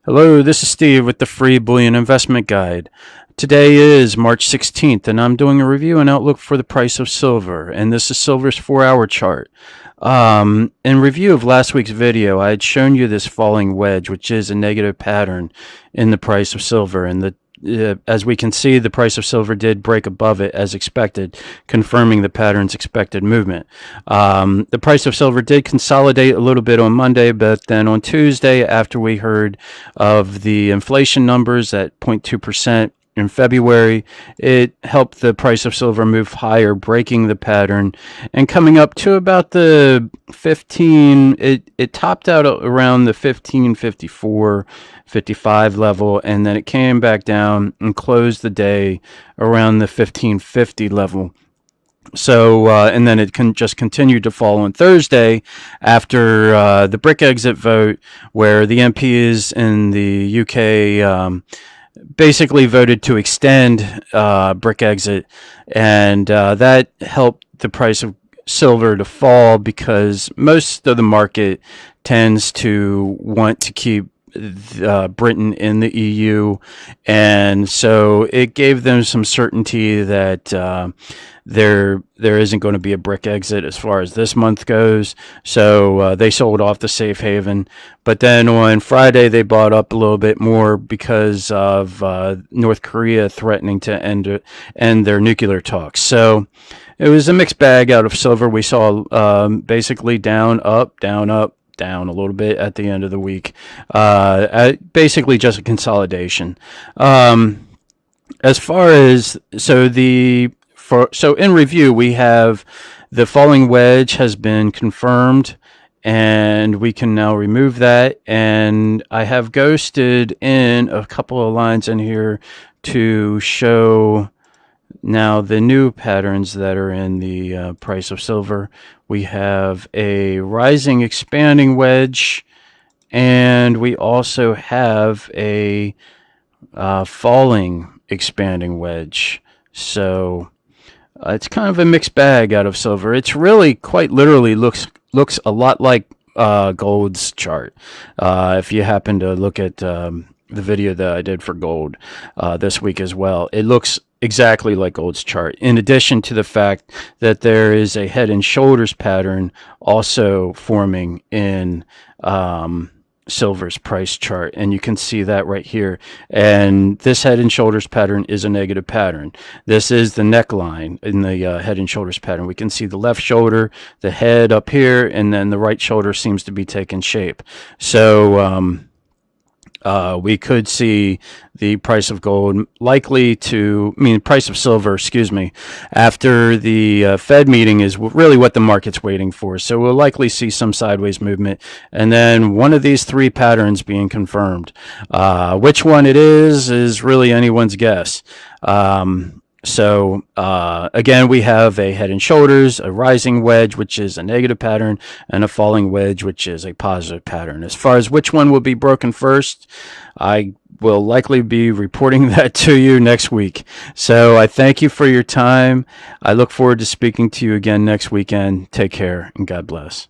Hello, this is Steve with the Free Bullion Investment Guide. Today is March 16th, and I'm doing a review and outlook for the price of silver, and this is silver's 4-hour chart. In review of last week's video, I had shown you this falling wedge, which is a negative pattern in the price of silver, and as we can see, the price of silver did break above it as expected, confirming the pattern's expected movement. The price of silver did consolidate a little bit on Monday, but then on Tuesday, after we heard of the inflation numbers at 0.2%, in February, it helped the price of silver move higher, breaking the pattern and coming up to about the 15. It topped out around the 1554, 55 level, and then it came back down and closed the day around the 1550 level. So, and then it just continued to fall on Thursday after the Brexit vote, where the MPs in the UK basically voted to extend Brexit, and that helped the price of silver to fall because most of the market tends to want to keep Britain in the EU, and so it gave them some certainty that there isn't going to be a Brexit as far as this month goes. So they sold off the safe haven, but then on Friday they bought up a little bit more because of North Korea threatening to end their nuclear talks. So it was a mixed bag out of silver. We saw basically down, up, down, up, down a little bit at the end of the week. Basically just a consolidation. As far as so in review, we have the falling wedge has been confirmed, and we can now remove that. And I have ghosted in a couple of lines in here to show now the new patterns that are in the price of silver. We have a rising expanding wedge, and we also have a falling expanding wedge. So it's kind of a mixed bag out of silver. It's really quite literally looks a lot like gold's chart. If you happen to look at the video that I did for gold this week as well, it looks exactly like gold's chart, in addition to the fact that there is a head and shoulders pattern also forming in silver's price chart, and you can see that right here. And this head and shoulders pattern is a negative pattern. This is the neckline in the head and shoulders pattern. We can see the left shoulder, the head up here, and then the right shoulder seems to be taking shape. So we could see the price of gold price of silver, excuse me, after the Fed meeting is really what the market's waiting for. So we'll likely see some sideways movement, and then one of these three patterns being confirmed. Which one it is really anyone's guess. So again, we have a head and shoulders, a rising wedge, which is a negative pattern, and a falling wedge, which is a positive pattern. As far as which one will be broken first, I will likely be reporting that to you next week. So I thank you for your time. I look forward to speaking to you again next weekend. Take care, and God bless.